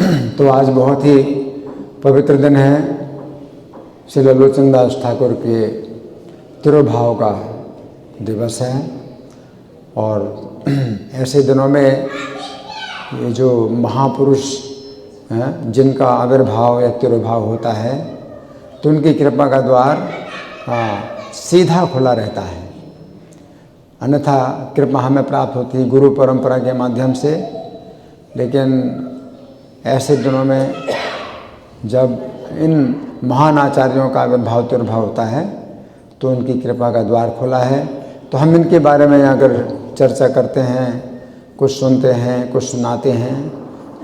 तो आज बहुत ही पवित्र दिन है। श्री लोचनदास ठाकुर के तिरुभाव का दिवस है और ऐसे दिनों में ये जो महापुरुष हैं जिनका आविर्भाव या तिरुभाव होता है तो उनकी कृपा का द्वार सीधा खुला रहता है। अन्यथा कृपा हमें प्राप्त होती है गुरु परंपरा के माध्यम से, लेकिन ऐसे दिनों में जब इन महान आचार्यों का आविर्भाव तिरुभाव होता है तो उनकी कृपा का द्वार खुला है। तो हम इनके बारे में अगर चर्चा करते हैं, कुछ सुनते हैं, कुछ सुनाते हैं,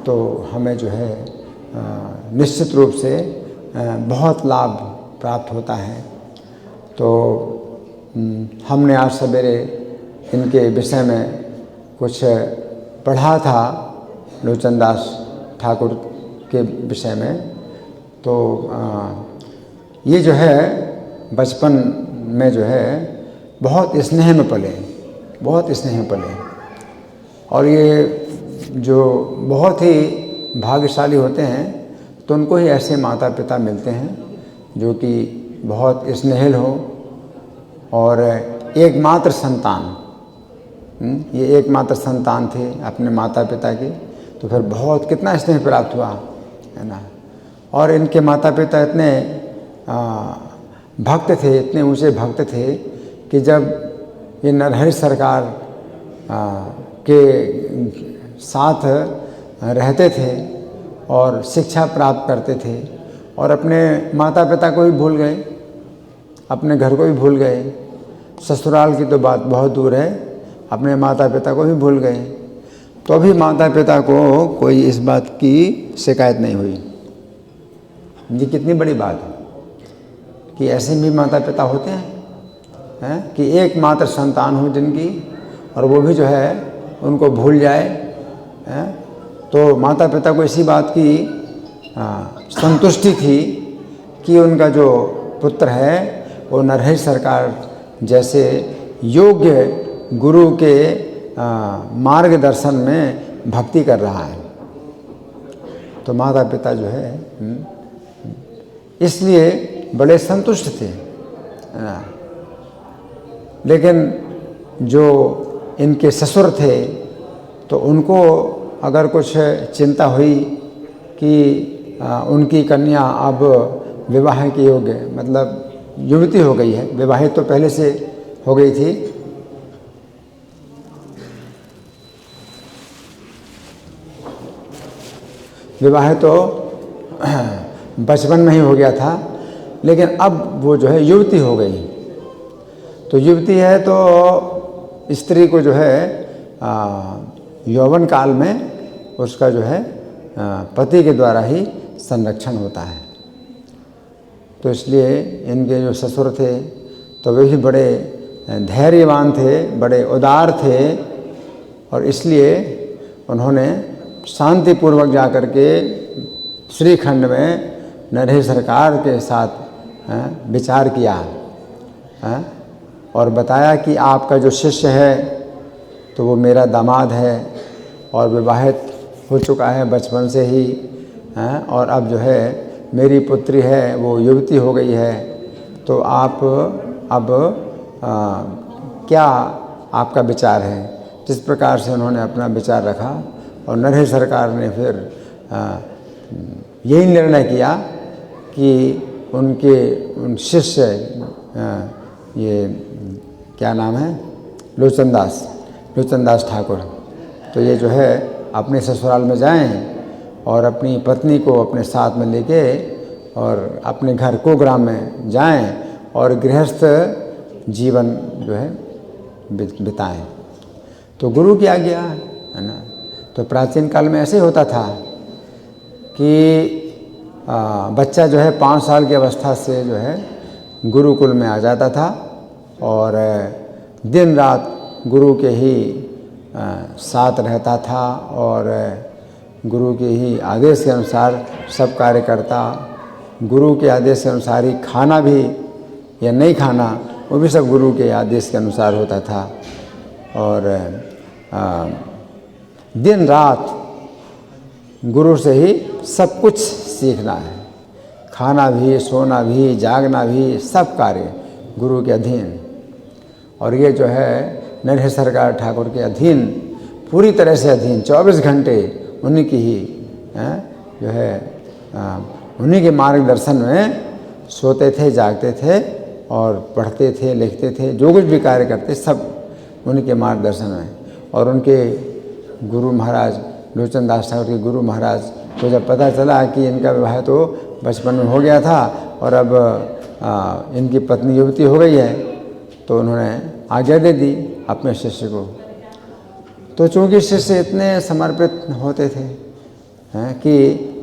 तो हमें जो है निश्चित रूप से बहुत लाभ प्राप्त होता है। तो हमने आज सवेरे इनके विषय में कुछ पढ़ा था, लोचनदास ठाकुर के विषय में। तो ये जो है बचपन में जो है बहुत स्नेह में पले, बहुत स्नेह में पले, और ये जो बहुत ही भाग्यशाली होते हैं तो उनको ही ऐसे माता पिता मिलते हैं जो कि बहुत स्नेहिल हो और एकमात्र संतान। ये एकमात्र संतान थे अपने माता पिता के, तो फिर बहुत कितना स्नेह प्राप्त हुआ है ना। और इनके माता पिता इतने भक्त थे, इतने ऊंचे भक्त थे कि जब ये नरहरि सरकार के साथ रहते थे और शिक्षा प्राप्त करते थे और अपने माता पिता को भी भूल गए, अपने घर को भी भूल गए, ससुराल की तो बात बहुत दूर है, अपने माता पिता को भी भूल गए, तो भी माता पिता को कोई इस बात की शिकायत नहीं हुई। ये कितनी बड़ी बात है कि ऐसे भी माता पिता होते हैं कि एकमात्र संतान हो जिनकी, और वो भी जो है उनको भूल जाए हैं। तो माता पिता को इसी बात की संतुष्टि थी कि उनका जो पुत्र है वो नरहरि सरकार जैसे योग्य गुरु के मार्गदर्शन में भक्ति कर रहा है। तो माता पिता जो है इसलिए बड़े संतुष्ट थे। लेकिन जो इनके ससुर थे तो उनको अगर कुछ चिंता हुई कि उनकी कन्या अब विवाह के योग्य, मतलब युवती हो गई है, विवाहित तो पहले से हो गई थी, विवाह तो बचपन में ही हो गया था, लेकिन अब वो जो है युवती हो गई। तो युवती है तो स्त्री को जो है यौवन काल में उसका जो है पति के द्वारा ही संरक्षण होता है। तो इसलिए इनके जो ससुर थे तो वे भी बड़े धैर्यवान थे, बड़े उदार थे, और इसलिए उन्होंने शांतिपूर्वक जा कर के श्रीखंड में नरहरि सरकार के साथ विचार किया और बताया कि आपका जो शिष्य है तो वो मेरा दामाद है और विवाहित हो चुका है बचपन से ही, और अब जो है मेरी पुत्री है वो युवती हो गई है, तो आप अब क्या आपका विचार है। जिस प्रकार से उन्होंने अपना विचार रखा और नरहरि सरकार ने फिर यही निर्णय किया कि उन शिष्य ये क्या नाम है, लोचनदास ठाकुर, तो ये जो है अपने ससुराल में जाएं और अपनी पत्नी को अपने साथ में लेके और अपने घर को ग्राम में जाएं और गृहस्थ जीवन जो है बिताएं। तो गुरु की आज्ञा है ना। तो प्राचीन काल में ऐसे होता था कि बच्चा जो है 5 साल की अवस्था से जो है गुरुकुल में आ जाता था और दिन रात गुरु के ही साथ रहता था और गुरु के ही आदेश के अनुसार सब कार्य करता। गुरु के आदेश के अनुसार ही खाना भी या नहीं खाना वो भी सब गुरु के आदेश के अनुसार होता था। और दिन रात गुरु से ही सब कुछ सीखना है। खाना भी, सोना भी, जागना भी, सब कार्य गुरु के अधीन। और ये जो है नरहरि सरकार ठाकुर के अधीन, पूरी तरह से अधीन, 24 घंटे उन्हीं की ही जो है उन्हीं के मार्गदर्शन में सोते थे, जागते थे और पढ़ते थे, लिखते थे, जो कुछ भी कार्य करते सब उन्हीं के मार्गदर्शन में। और उनके गुरु महाराज लोचन दास ठाकुर के गुरु महाराज को जब पता चला कि इनका विवाह तो बचपन में हो गया था और अब इनकी पत्नी युवती हो गई है, तो उन्होंने आज्ञा दे दी अपने शिष्य को। तो चूँकि शिष्य इतने समर्पित होते थे कि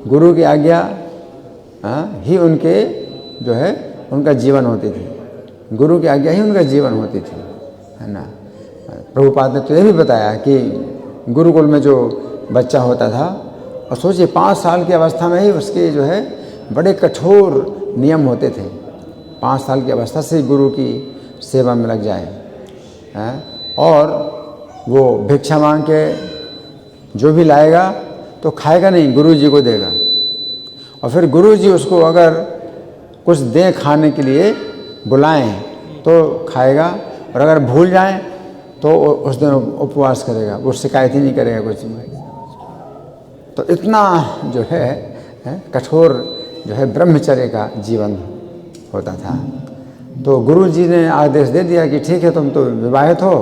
गुरु की आज्ञा ही उनके जो है उनका जीवन होती थी, गुरु की आज्ञा ही उनका जीवन होती थी, है ना। प्रभुपाद ने तो ये भी बताया कि गुरुकुल में जो बच्चा होता था, और सोचिए 5 साल की अवस्था में ही उसके जो है बड़े कठोर नियम होते थे। 5 साल की अवस्था से गुरु की सेवा में लग जाए और वो भिक्षा मांग के जो भी लाएगा तो खाएगा नहीं, गुरु जी को देगा। और फिर गुरु जी उसको अगर कुछ दें खाने के लिए, बुलाएं तो खाएगा, और अगर भूल जाएं तो उस दिन उपवास करेगा, वो शिकायत ही नहीं करेगा कुछ। तो इतना जो है कठोर जो है ब्रह्मचर्य का जीवन होता था। तो गुरु जी ने आदेश दे दिया कि ठीक है, तुम तो विवाहित हो,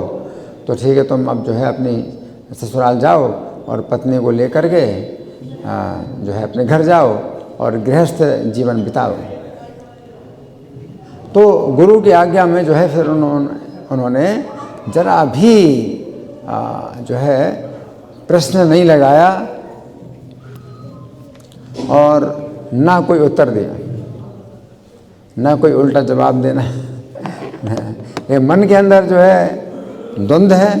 तो ठीक है, तुम अब जो है अपनी ससुराल जाओ और पत्नी को लेकर के जो है अपने घर जाओ और गृहस्थ जीवन बिताओ। तो गुरु की आज्ञा में जो है फिर उन्होंने जरा भी जो है प्रश्न नहीं लगाया और ना कोई उत्तर दिया, ना कोई उल्टा जवाब देना। ये मन के अंदर जो है द्वंद्व है,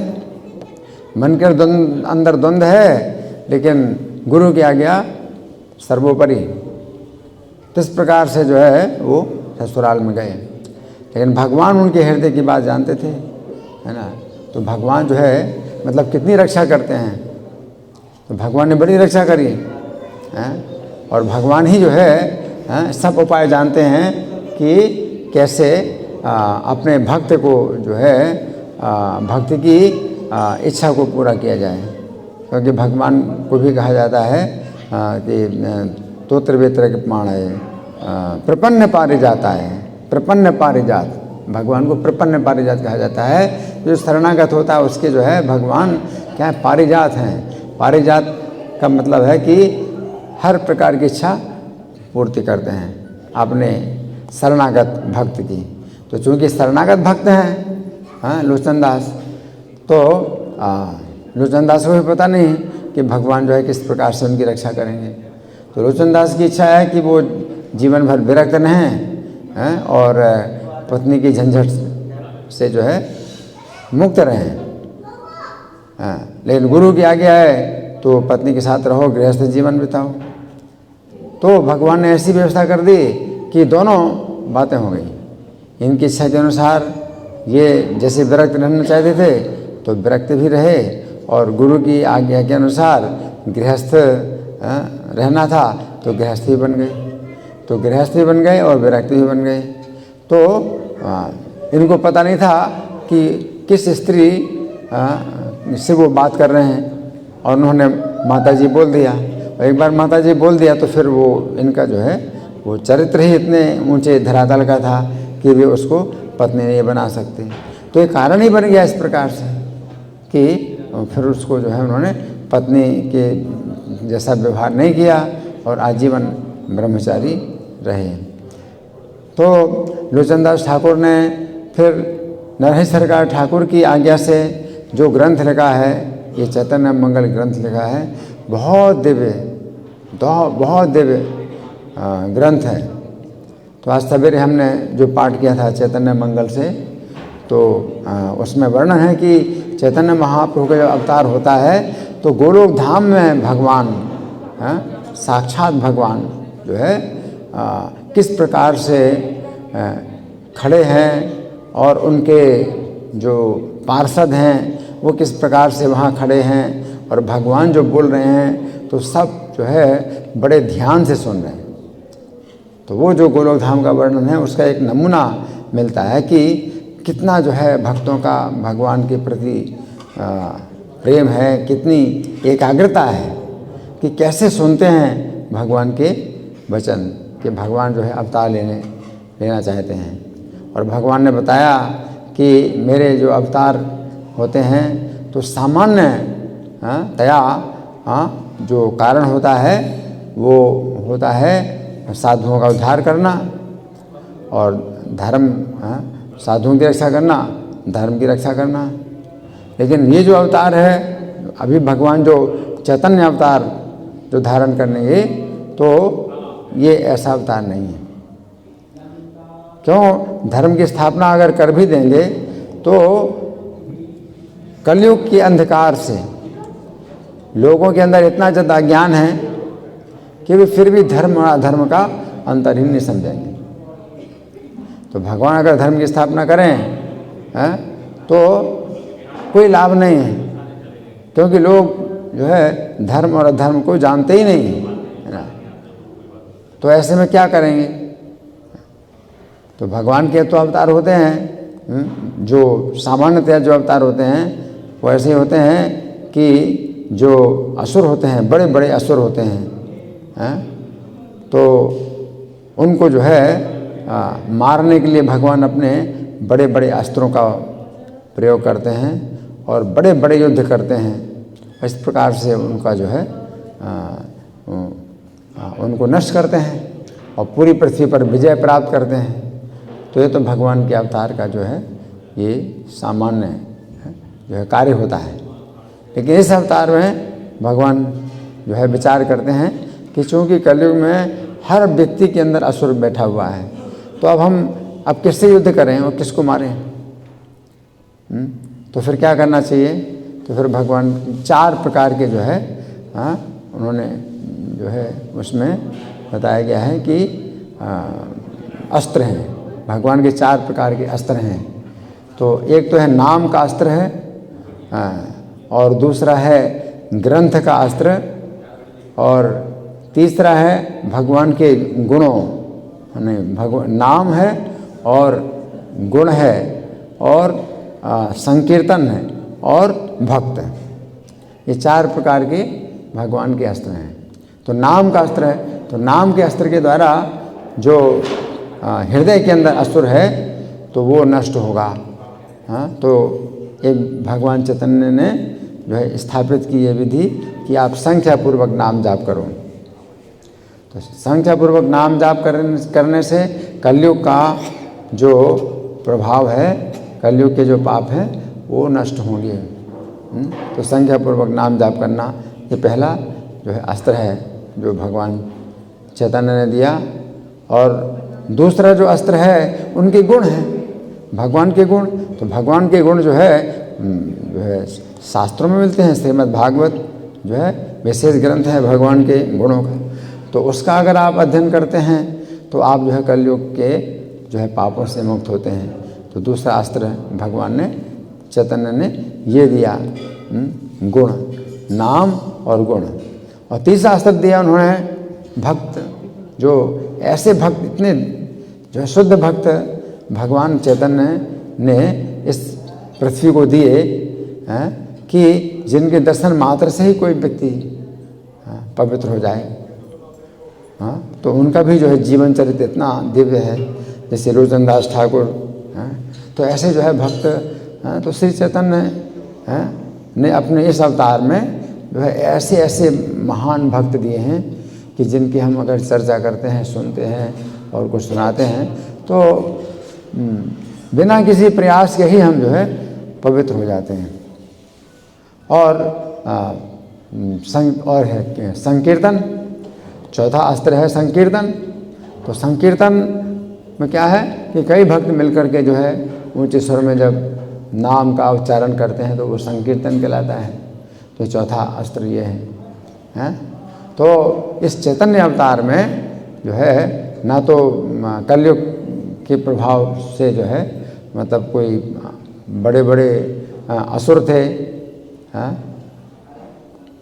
मन के अंदर द्वंद्व है, लेकिन गुरु की आज्ञा सर्वोपरि। तो इस प्रकार से जो है वो ससुराल में गए, लेकिन भगवान उनके हृदय की बात जानते थे, है ना। तो भगवान जो है मतलब कितनी रक्षा करते हैं, तो भगवान ने बड़ी रक्षा करी है। और भगवान ही जो है सब उपाय जानते हैं कि कैसे अपने भक्त को जो है भक्ति की इच्छा को पूरा किया जाए। क्योंकि भगवान को भी कहा जाता है कि तोत्र वेत्र के प्राण है, प्रपन्न पारिजाता है, प्रपन्न पारिजात, भगवान को प्रपन्न पारिजात कहा जाता है। जो शरणागत होता है उसके जो है भगवान क्या है, पारिजात हैं। पारिजात का मतलब है कि हर प्रकार की इच्छा पूर्ति करते हैं अपने शरणागत भक्त की। तो चूँकि शरणागत भक्त हैं लोचन दास, तो लोचन दास को भी पता नहीं कि भगवान जो है किस प्रकार से उनकी रक्षा करेंगे। तो लोचन दास की इच्छा है कि वो जीवन भर विरक्त रहें और पत्नी की झंझट से जो है मुक्त रहें। लेकिन गुरु की आज्ञा है तो पत्नी के साथ रहो, गृहस्थ जीवन बिताओ। तो भगवान ने ऐसी व्यवस्था कर दी कि दोनों बातें हो गई। इनकी इच्छा के अनुसार ये जैसे विरक्त रहना चाहते थे तो विरक्त भी रहे, और गुरु की आज्ञा के अनुसार गृहस्थ रहना था तो गृहस्थ भी बन गए, तो गृहस्थ भी बन गए और विरक्त भी बन गए। तो इनको पता नहीं था कि किस स्त्री से वो बात कर रहे हैं, और उन्होंने माताजी बोल दिया। और एक बार माताजी बोल दिया तो फिर वो इनका जो है वो चरित्र ही इतने ऊंचे धरातल का था कि वे उसको पत्नी नहीं बना सकते। तो ये कारण ही बन गया इस प्रकार से कि फिर उसको जो है उन्होंने पत्नी के जैसा व्यवहार नहीं किया और आजीवन ब्रह्मचारी रहे। तो लोचन दास ठाकुर ने फिर नरहरि सरकार ठाकुर की आज्ञा से जो ग्रंथ लिखा है, ये चैतन्य मंगल ग्रंथ लिखा है, बहुत दिव्य ग्रंथ है। तो आज सवेरे हमने जो पाठ किया था चैतन्य मंगल से, तो उसमें वर्णन है कि चैतन्य महाप्रभु का जब अवतार होता है तो गोलोक धाम में भगवान साक्षात भगवान जो है किस प्रकार से खड़े हैं, और उनके जो पार्षद हैं वो किस प्रकार से वहाँ खड़े हैं, और भगवान जो बोल रहे हैं तो सब जो जो है बड़े ध्यान से सुन रहे हैं। तो वो जो गोलोक धाम का वर्णन है उसका एक नमूना मिलता है कि कितना जो है भक्तों का भगवान के प्रति प्रेम है, कितनी एकाग्रता है, कि कैसे सुनते हैं भगवान के वचन, कि भगवान जो है अवतार लेना चाहते हैं। और भगवान ने बताया कि मेरे जो अवतार होते हैं तो सामान्य जो कारण होता है वो होता है साधुओं का उद्धार करना और धर्म, साधुओं की रक्षा करना, धर्म की रक्षा करना। लेकिन ये जो अवतार है अभी भगवान जो चैतन्य अवतार जो धारण करेंगे तो ये ऐसा अवतार नहीं है। क्यों? धर्म की स्थापना अगर कर भी देंगे तो कलयुग के अंधकार से लोगों के अंदर इतना ज़्यादा ज्ञान है कि वे फिर भी धर्म और अधर्म का अंतर ही नहीं समझेंगे। तो भगवान अगर धर्म की स्थापना करें तो कोई लाभ नहीं है, क्योंकि लोग जो है धर्म और अधर्म को जानते ही नहीं है ना। तो ऐसे में क्या करेंगे? तो भगवान के तो अवतार होते हैं, जो सामान्यतः जो अवतार होते हैं वो ऐसे होते हैं कि जो असुर होते हैं, बड़े बड़े असुर होते हैं, तो उनको जो है मारने के लिए भगवान अपने बड़े बड़े अस्त्रों का प्रयोग करते हैं और बड़े बड़े युद्ध करते हैं। इस प्रकार से उनका जो है उनको नष्ट करते हैं और पूरी पृथ्वी पर विजय प्राप्त करते हैं। तो ये तो भगवान के अवतार का जो है ये सामान्य जो है कार्य होता है। लेकिन इस अवतार में भगवान जो है विचार करते हैं कि चूँकि कलयुग में हर व्यक्ति के अंदर असुर बैठा हुआ है, तो अब किससे युद्ध करें और किसको मारें? तो फिर क्या करना चाहिए? तो फिर भगवान 4 प्रकार के जो है उन्होंने जो है उसमें बताया गया है कि अस्त्र हैं। भगवान के 4 प्रकार के अस्त्र हैं। तो एक तो है नाम का अस्त्र है, और दूसरा है ग्रंथ का अस्त्र, और तीसरा है भगवान के गुणों, भगवान नाम है और गुण है और संकीर्तन है और भक्त है। ये 4 प्रकार के भगवान के अस्त्र हैं। तो नाम का अस्त्र है, तो नाम के अस्त्र के द्वारा जो हृदय के अंदर असुर है तो वो नष्ट होगा। तो एक भगवान चैतन्य ने जो है स्थापित की ये विधि कि आप संख्यापूर्वक नाम जाप करो। तो संख्यापूर्वक नाम जाप करने से कलयुग का जो प्रभाव है, कलयुग के जो पाप हैं वो नष्ट होंगे। तो संख्यापूर्वक नाम जाप करना ये पहला जो है अस्त्र है जो भगवान चैतन्य ने दिया। और दूसरा जो अस्त्र है उनके गुण हैं, भगवान के गुण। तो भगवान के गुण जो है शास्त्रों में मिलते हैं। श्रीमद् भागवत जो है विशेष ग्रंथ है भगवान के गुणों का। तो उसका अगर आप अध्ययन करते हैं तो आप जो है कलयुग के जो है पापों से मुक्त होते हैं। तो दूसरा अस्त्र भगवान ने चैतन्य ने ये दिया, गुण, नाम और गुण। और तीसरा अस्त्र दिया उन्होंने भक्त। जो ऐसे भक्त, इतने जो है शुद्ध भक्त भगवान चैतन्य ने इस पृथ्वी को दिए कि जिनके दर्शन मात्र से ही कोई व्यक्ति पवित्र हो जाए। तो उनका भी जो है जीवन चरित्र इतना दिव्य है, जैसे लोचनदास ठाकुर। तो ऐसे जो है भक्त तो श्री चैतन्य ने अपने इस अवतार में जो है ऐसे ऐसे महान भक्त दिए हैं कि जिनकी हम अगर चर्चा करते हैं, सुनते हैं और कुछ सुनाते हैं तो बिना किसी प्रयास के ही हम जो है पवित्र हो जाते हैं। और है संकीर्तन, चौथा अस्त्र है संकीर्तन। तो संकीर्तन में क्या है कि कई भक्त मिलकर के जो है ऊंचे स्वर में जब नाम का उच्चारण करते हैं तो वो संकीर्तन कहलाता है। तो चौथा अस्त्र ये है। तो इस चैतन्य अवतार में जो है ना तो कलयुग के प्रभाव से जो है मतलब कोई बड़े बड़े असुर थे,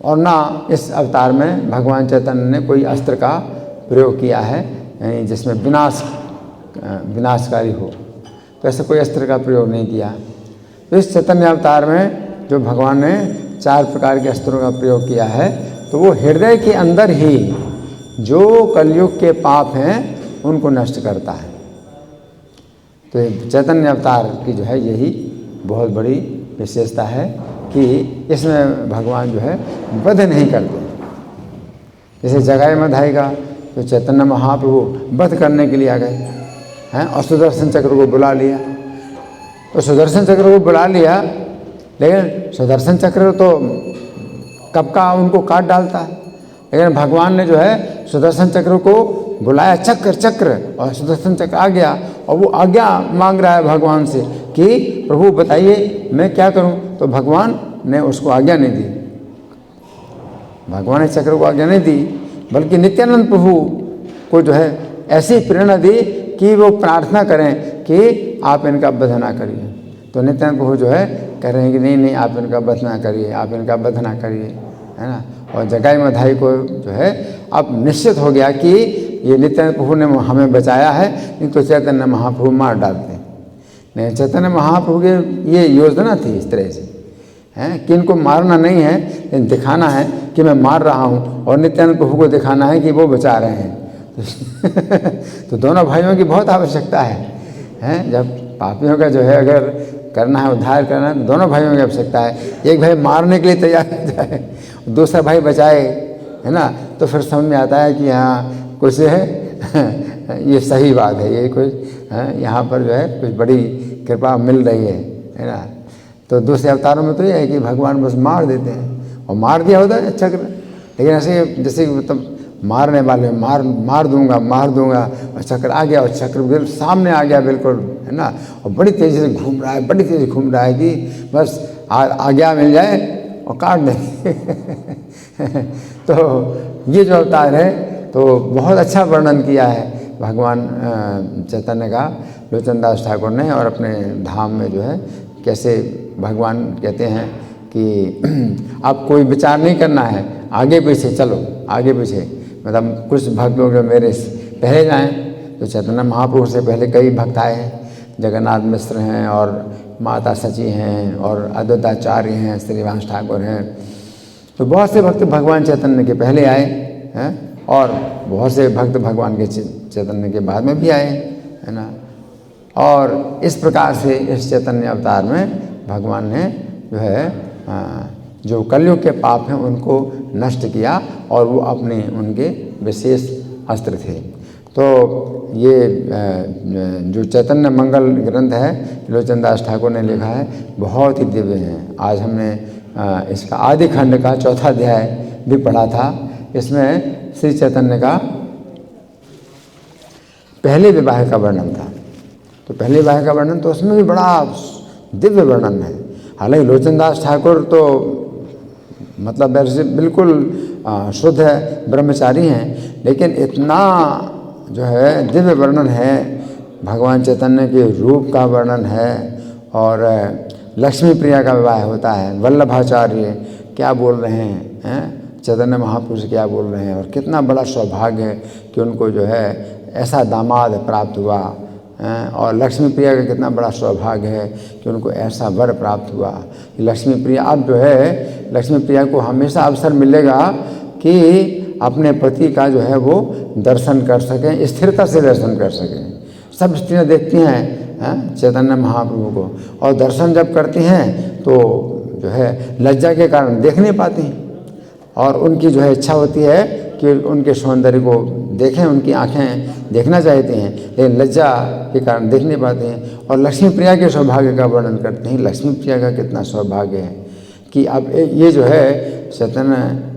और ना इस अवतार में भगवान चैतन्य ने कोई अस्त्र का प्रयोग किया है यानी जिसमें विनाशकारी हो, तो ऐसा कोई अस्त्र का प्रयोग नहीं किया। तो इस चैतन्य अवतार में जो भगवान ने 4 प्रकार के अस्त्रों का प्रयोग किया है, तो वो हृदय के अंदर ही जो कलयुग के पाप हैं उनको नष्ट करता है। तो चैतन्य अवतार की जो है यही बहुत बड़ी विशेषता है कि इसमें भगवान जो है वध नहीं करते। जैसे जगाई मधाई का तो चैतन्य महाप्रभु वध करने के लिए आ गए हैं और सुदर्शन चक्र को बुला लिया। तो सुदर्शन चक्र को बुला लिया, लेकिन सुदर्शन चक्र तो कब का उनको काट डालता है, लेकिन भगवान ने जो है सुदर्शन चक्र को बुलाया, चक्र और सुदर्शन चक्र आ गया और वो आज्ञा मांग रहा है भगवान से कि प्रभु बताइए मैं क्या करूं। तो भगवान ने उसको आज्ञा नहीं दी, भगवान ने चक्र को आज्ञा नहीं दी, बल्कि नित्यानंद प्रभु को जो है ऐसी प्रेरणा दी कि वो प्रार्थना करें कि आप इनका वध ना करिए। तो नित्यानंद प्रभु जो है कह रहे हैं कि नहीं आप इनका वध ना करिए, आप इनका वध ना करिए, है ना। और जगाई मधाई को जो है अब निश्चित हो गया कि ये नित्यानंद प्रभु ने हमें बचाया है, नहीं तो चैतन्य महाप्रभु मार डालते। नहीं, चैतन्य महाप्रभु की ये योजना थी इस तरह से हैं कि इनको मारना नहीं है, लेकिन दिखाना है कि मैं मार रहा हूँ, और नित्यानंद प्रभु को दिखाना है कि वो बचा रहे हैं। तो दोनों भाइयों की बहुत आवश्यकता है। जब पापियों का जो है अगर करना है, उद्धार करना है, तो दोनों भाइयों की आवश्यकता है। एक भाई मारने के लिए तैयार हो जाए, दूसरा भाई बचाए, है ना, तो फिर समझ में आता है कि हाँ कुछ है ये सही बात है, ये कुछ यहाँ पर जो है कुछ बड़ी कृपा मिल रही है ना। तो दूसरे अवतारों में तो ये है कि भगवान बस मार देते हैं, और मार दिया होता है चक्र, लेकिन ऐसे जैसे मतलब मारने वाले मार दूंगा और चक्र आ गया, और चक्र बिल्कुल सामने आ गया बिल्कुल, है ना, और बड़ी तेज़ी से घूम रहा है, बड़ी तेज़ी से घूम रहा है कि बस आज्ञा मिल जाए और काट देंगे। तो ये जो अवतार है तो बहुत अच्छा वर्णन किया है भगवान चैतन्य का लोचन दास ठाकुर ने, और अपने धाम में जो है कैसे भगवान कहते हैं कि आप कोई विचार नहीं करना है, आगे पीछे चलो, आगे पीछे, मतलब कुछ भक्त लोग मेरे पहले जाएं। तो चैतन्य महाप्रभु से पहले कई भक्त आए हैं, जगन्नाथ मिश्र हैं और माता सची हैं और अद्वैताचार्य हैं, श्रीवास ठाकुर हैं। तो बहुत से भक्त भगवान चैतन्य के पहले आए हैं, और बहुत से भक्त भगवान के चैतन्य के बाद में भी आए, है ना। और इस प्रकार से इस चैतन्य अवतार में भगवान ने जो है जो कलयुग के पाप हैं उनको नष्ट किया, और वो अपने उनके विशेष अस्त्र थे। तो ये जो चैतन्य मंगल ग्रंथ है लोचन दास ठाकुर ने लिखा है, बहुत ही दिव्य है। आज हमने इसका आदि खंड का 4था अध्याय भी पढ़ा था। इसमें श्री चैतन्य का पहले विवाह का वर्णन था। तो पहले विवाह का वर्णन तो उसमें भी बड़ा दिव्य वर्णन है। हालांकि लोचन दास ठाकुर तो मतलब वैसे बिल्कुल शुद्ध है, ब्रह्मचारी हैं, लेकिन इतना जो है दिव्य वर्णन है, भगवान चैतन्य के रूप का वर्णन है, और लक्ष्मी प्रिया का विवाह होता है। वल्लभाचार्य क्या बोल रहे हैं चैतन्य महापुरुष क्या बोल रहे हैं, और कितना बड़ा सौभाग्य है कि उनको जो है ऐसा दामाद प्राप्त हुआ, और लक्ष्मी प्रिया का कितना बड़ा सौभाग्य है कि उनको ऐसा वर प्राप्त हुआ। लक्ष्मी प्रिया अब जो है लक्ष्मी प्रिया को हमेशा अवसर मिलेगा कि अपने पति का जो है वो दर्शन कर सकें, स्थिरता से दर्शन कर सकें। सब स्त्रियाँ देखती हैं चैतन्य महाप्रभु को, और दर्शन जब करती हैं तो जो है लज्जा के कारण देख नहीं पाती हैं, और उनकी जो है इच्छा होती है कि उनके सौंदर्य को देखें, उनकी आँखें देखना चाहते हैं, लेकिन लज्जा के कारण देख नहीं पाते हैं। और लक्ष्मी प्रिया के सौभाग्य का वर्णन करते हैं। लक्ष्मी प्रिया का कितना सौभाग्य है कि अब ये जो है चैतन्य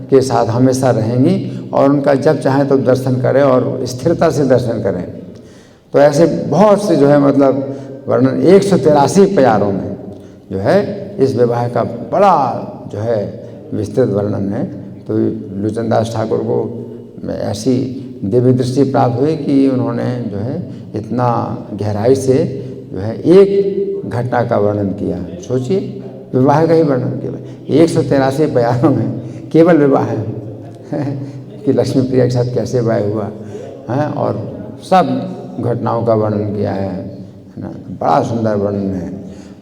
के साथ हमेशा रहेंगी, और उनका जब चाहें तो दर्शन करें और स्थिरता से दर्शन करें। तो ऐसे बहुत से जो है मतलब वर्णन 183 प्यारों में जो है इस विवाह का बड़ा जो है विस्तृत वर्णन है। तो लोचन दास ठाकुर को ऐसी दिव्य दृष्टि प्राप्त हुई कि उन्होंने जो है इतना गहराई से जो है एक घटना का वर्णन किया। सोचिए, विवाह का ही वर्णन किया 183 प्यारों में केवल विवाह है कि लक्ष्मी प्रिया के साथ कैसे विवाह हुआ है, और सब घटनाओं का वर्णन किया है ना, बड़ा सुंदर वर्णन है।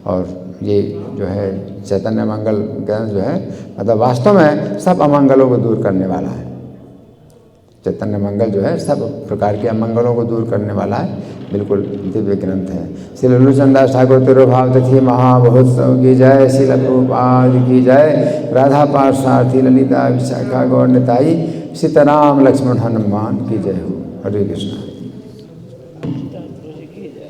और ये जो है चैतन्य मंगल ग्रंथ जो है मतलब वास्तव में सब अमंगलों को दूर करने वाला है। चैतन्य मंगल जो है सब प्रकार के अमंगलों को दूर करने वाला है, बिल्कुल दिव्य ग्रंथ है। श्री लल्लूचंद दास ठाकुर तिरुभाव तिथि महामहोत्सव की जय। श्री प्रभुपाद की जय। राधा पार्षार्थी ललिता विशाखा गौर निताई सीताराम लक्ष्मण हनुमान की जय हो। हरे कृष्ण।